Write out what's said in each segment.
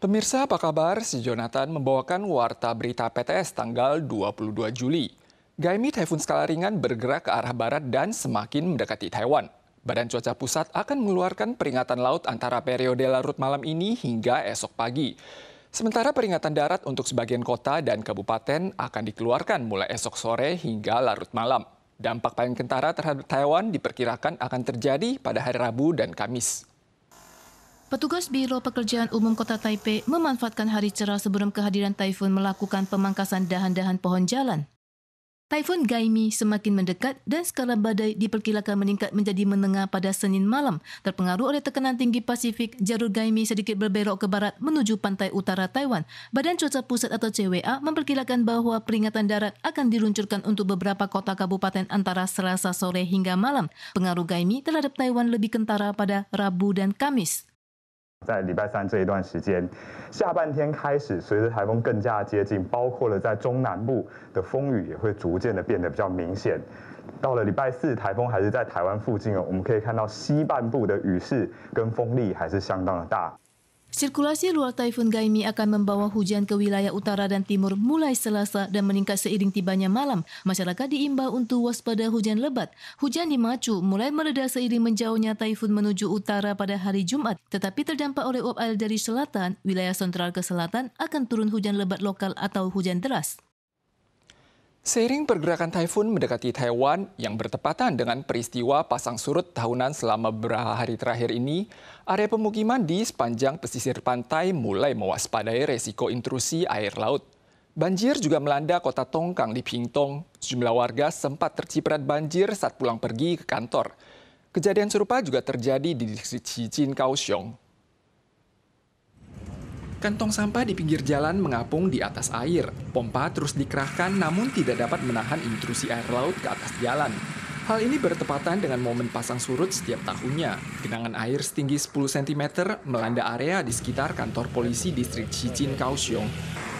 Pemirsa apa kabar? Si Jonathan membawakan warta berita PTS tanggal 22 Juli. Gaimi Taifun skala ringan bergerak ke arah barat dan semakin mendekati Taiwan. Badan Cuaca Pusat akan mengeluarkan peringatan laut antara periode larut malam ini hingga esok pagi. Sementara peringatan darat untuk sebagian kota dan kabupaten akan dikeluarkan mulai esok sore hingga larut malam. Dampak paling kentara terhadap Taiwan diperkirakan akan terjadi pada hari Rabu dan Kamis. Petugas Biro Pekerjaan Umum Kota Taipei memanfaatkan hari cerah sebelum kehadiran taifun melakukan pemangkasan dahan-dahan pohon jalan. Taifun Gaimi semakin mendekat dan skala badai diperkirakan meningkat menjadi menengah pada Senin malam. Terpengaruh oleh tekanan tinggi Pasifik, jalur Gaimi sedikit berbelok ke barat menuju pantai utara Taiwan. Badan Cuaca Pusat atau CWA memperkirakan bahwa peringatan darat akan diluncurkan untuk beberapa kota kabupaten antara Selasa sore hingga malam. Pengaruh Gaimi terhadap Taiwan lebih kentara pada Rabu dan Kamis. 在礼拜三这一段时间，下半天开始，随着台风更加接近，包括了在中南部的风雨也会逐渐的变得比较明显。到了礼拜四，台风还是在台湾附近哦，我们可以看到西半部的雨势跟风力还是相当的大。 Sirkulasi luar Taifun Gaimi akan membawa hujan ke wilayah utara dan timur mulai Selasa dan meningkat seiring tibanya malam. Masyarakat diimbau untuk waspada hujan lebat. Hujan di Machu mulai mereda seiring menjauhnya taifun menuju utara pada hari Jumat. Tetapi terdampak oleh uap air dari selatan, wilayah sentral ke selatan akan turun hujan lebat lokal atau hujan deras. Seiring pergerakan taifun mendekati Taiwan yang bertepatan dengan peristiwa pasang surut tahunan selama beberapa hari terakhir ini, area pemukiman di sepanjang pesisir pantai mulai mewaspadai resiko intrusi air laut. Banjir juga melanda kota Tongkang di Pingtung. Sejumlah warga sempat terciprat banjir saat pulang pergi ke kantor. Kejadian serupa juga terjadi di distrik Shijin, Kaohsiung. Kantong sampah di pinggir jalan mengapung di atas air. Pompa terus dikerahkan namun tidak dapat menahan intrusi air laut ke atas jalan. Hal ini bertepatan dengan momen pasang surut setiap tahunnya. Genangan air setinggi 10 cm melanda area di sekitar kantor polisi distrik Shijin, Kaohsiung.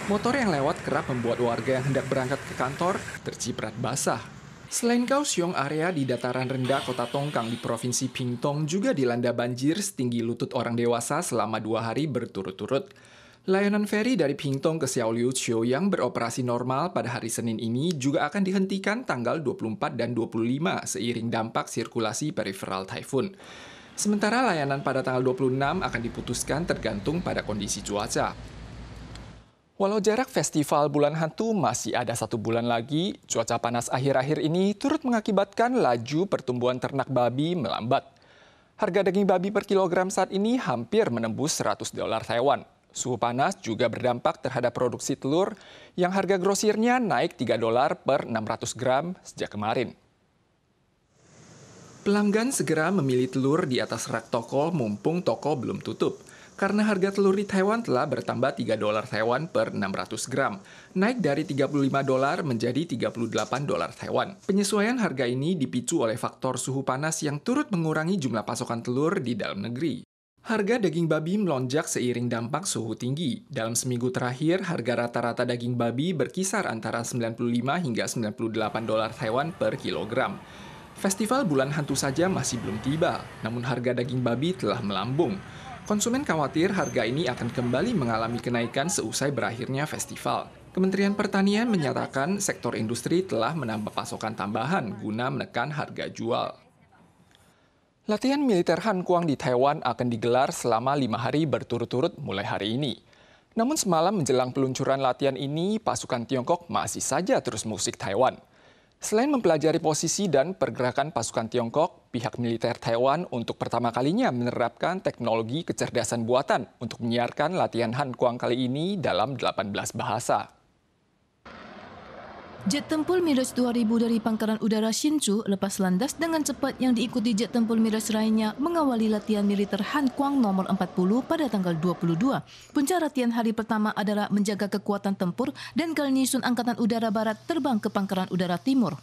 Motor yang lewat kerap membuat warga yang hendak berangkat ke kantor terciprat basah. Selain Kaohsiung, area di dataran rendah kota Tongkang di provinsi Pingtung juga dilanda banjir setinggi lutut orang dewasa selama 2 hari berturut-turut. Layanan feri dari Pingtung ke Xiaoliuqiu yang beroperasi normal pada hari Senin ini juga akan dihentikan tanggal 24 dan 25 seiring dampak sirkulasi periferal taifun. Sementara layanan pada tanggal 26 akan diputuskan tergantung pada kondisi cuaca. Walau jarak festival Bulan Hantu masih ada 1 bulan lagi, cuaca panas akhir-akhir ini turut mengakibatkan laju pertumbuhan ternak babi melambat. Harga daging babi per kilogram saat ini hampir menembus $100 Taiwan. Suhu panas juga berdampak terhadap produksi telur yang harga grosirnya naik $3 per 600 gram sejak kemarin. Pelanggan segera memilih telur di atas rak toko mumpung toko belum tutup. Karena harga telur di Taiwan telah bertambah $3 Taiwan per 600 gram, naik dari $35 menjadi $38 Taiwan. Penyesuaian harga ini dipicu oleh faktor suhu panas yang turut mengurangi jumlah pasokan telur di dalam negeri. Harga daging babi melonjak seiring dampak suhu tinggi. Dalam seminggu terakhir, harga rata-rata daging babi berkisar antara $95 hingga $98 Taiwan per kilogram. Festival Bulan Hantu saja masih belum tiba, namun harga daging babi telah melambung. Konsumen khawatir harga ini akan kembali mengalami kenaikan seusai berakhirnya festival. Kementerian Pertanian menyatakan sektor industri telah menambah pasokan tambahan guna menekan harga jual. Latihan militer Han Kuang di Taiwan akan digelar selama 5 hari berturut-turut mulai hari ini. Namun semalam menjelang peluncuran latihan ini, pasukan Tiongkok masih saja terus mengusik Taiwan. Selain mempelajari posisi dan pergerakan pasukan Tiongkok, pihak militer Taiwan untuk pertama kalinya menerapkan teknologi kecerdasan buatan untuk menyiarkan latihan Han Kuang kali ini dalam 18 bahasa. Jet tempur Mirage 2000 dari Pangkalan Udara Hsinchu lepas landas dengan cepat yang diikuti jet tempur Mirage lainnya mengawali latihan militer Han Kuang nomor 40 pada tanggal 22. Puncak latihan hari pertama adalah menjaga kekuatan tempur dan kali ini Angkatan Udara Barat terbang ke Pangkalan Udara Timur.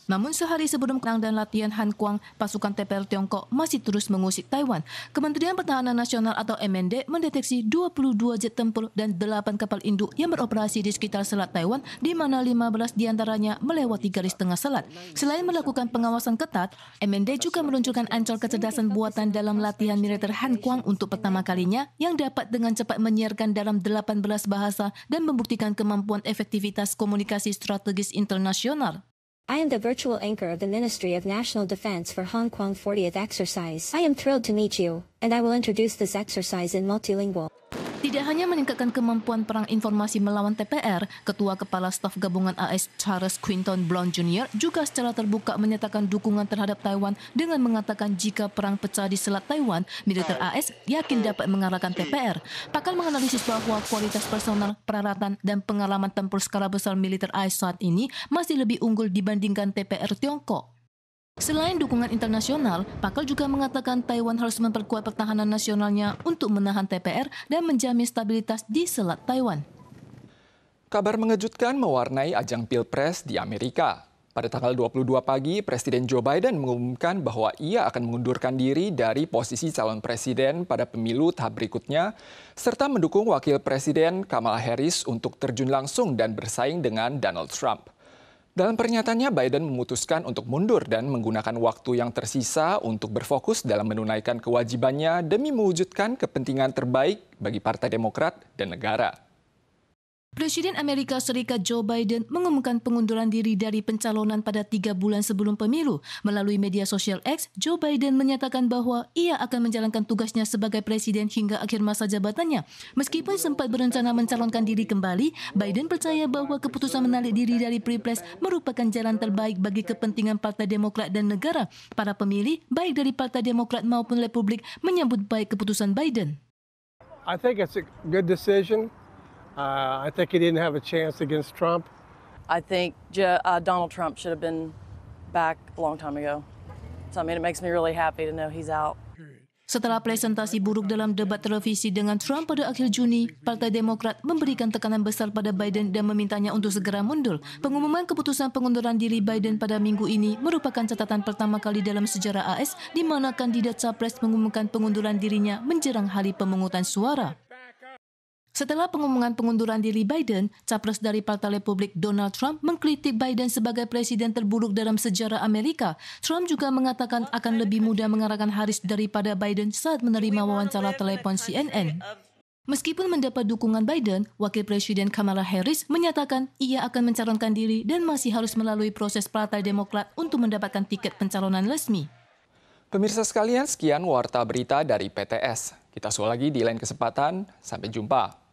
Namun sehari sebelum perang dan latihan Han Kuang, pasukan TPR Tiongkok masih terus mengusik Taiwan. Kementerian Pertahanan Nasional atau MND mendeteksi 22 jet tempur dan 8 kapal induk yang beroperasi di sekitar Selat Taiwan, di mana 15 diantaranya melewati garis tengah selat. Selain melakukan pengawasan ketat, MND juga meluncurkan ancol kecerdasan buatan dalam latihan militer Han Kuang untuk pertama kalinya yang dapat dengan cepat menyiarkan dalam 18 bahasa dan membuktikan kemampuan efektivitas komunikasi strategis internasional. I am the virtual anchor of the Ministry of National Defense for Hong Kong 40th exercise. I am thrilled to meet you, and I will introduce this exercise in multilingual. Tidak hanya meningkatkan kemampuan perang informasi melawan TPR, Ketua Kepala Staf Gabungan AS Charles Quinton Brown Jr. juga secara terbuka menyatakan dukungan terhadap Taiwan dengan mengatakan jika perang pecah di Selat Taiwan, militer AS yakin dapat mengalahkan TPR. Pakar menganalisis bahwa kualitas personal, peralatan, dan pengalaman tempur skala besar militer AS saat ini masih lebih unggul dibandingkan TPR Tiongkok. Selain dukungan internasional, pakar juga mengatakan Taiwan harus memperkuat pertahanan nasionalnya untuk menahan TPR dan menjamin stabilitas di Selat Taiwan. Kabar mengejutkan mewarnai ajang Pilpres di Amerika. Pada tanggal 22 pagi, Presiden Joe Biden mengumumkan bahwa ia akan mengundurkan diri dari posisi calon presiden pada pemilu tahap berikutnya, serta mendukung Wakil Presiden Kamala Harris untuk terjun langsung dan bersaing dengan Donald Trump. Dalam pernyataannya, Biden memutuskan untuk mundur dan menggunakan waktu yang tersisa untuk berfokus dalam menunaikan kewajibannya demi mewujudkan kepentingan terbaik bagi Partai Demokrat dan negara. Presiden Amerika Serikat Joe Biden mengumumkan pengunduran diri dari pencalonan pada 3 bulan sebelum pemilu. Melalui media sosial X, Joe Biden menyatakan bahwa ia akan menjalankan tugasnya sebagai presiden hingga akhir masa jabatannya. Meskipun sempat berencana mencalonkan diri kembali, Biden percaya bahwa keputusan menarik diri dari Pilpres merupakan jalan terbaik bagi kepentingan Partai Demokrat dan negara. Para pemilih, baik dari Partai Demokrat maupun Republik, menyambut baik keputusan Biden. I think it's a good decision. I think he didn't have a chance against Trump. I think Donald Trump should have been back a long time ago. So, I mean, it makes me really happy to know he's out. Setelah presentasi buruk dalam debat televisi dengan Trump pada akhir Juni, Partai Demokrat memberikan tekanan besar pada Biden dan memintanya untuk segera mundur. Pengumuman keputusan pengunduran diri Biden pada minggu ini merupakan catatan pertama kali dalam sejarah AS di mana kandidat capres mengumumkan pengunduran dirinya menjelang hari pemungutan suara. Setelah pengumuman pengunduran diri Biden, capres dari Partai Republik Donald Trump mengkritik Biden sebagai presiden terburuk dalam sejarah Amerika. Trump juga mengatakan akan lebih mudah mengalahkan Harris daripada Biden saat menerima wawancara telepon CNN. Meskipun mendapat dukungan Biden, Wakil Presiden Kamala Harris menyatakan ia akan mencalonkan diri dan masih harus melalui proses Partai Demokrat untuk mendapatkan tiket pencalonan resmi. Pemirsa sekalian, sekian Warta Berita dari PTS. Kita usul lagi di lain kesempatan. Sampai jumpa.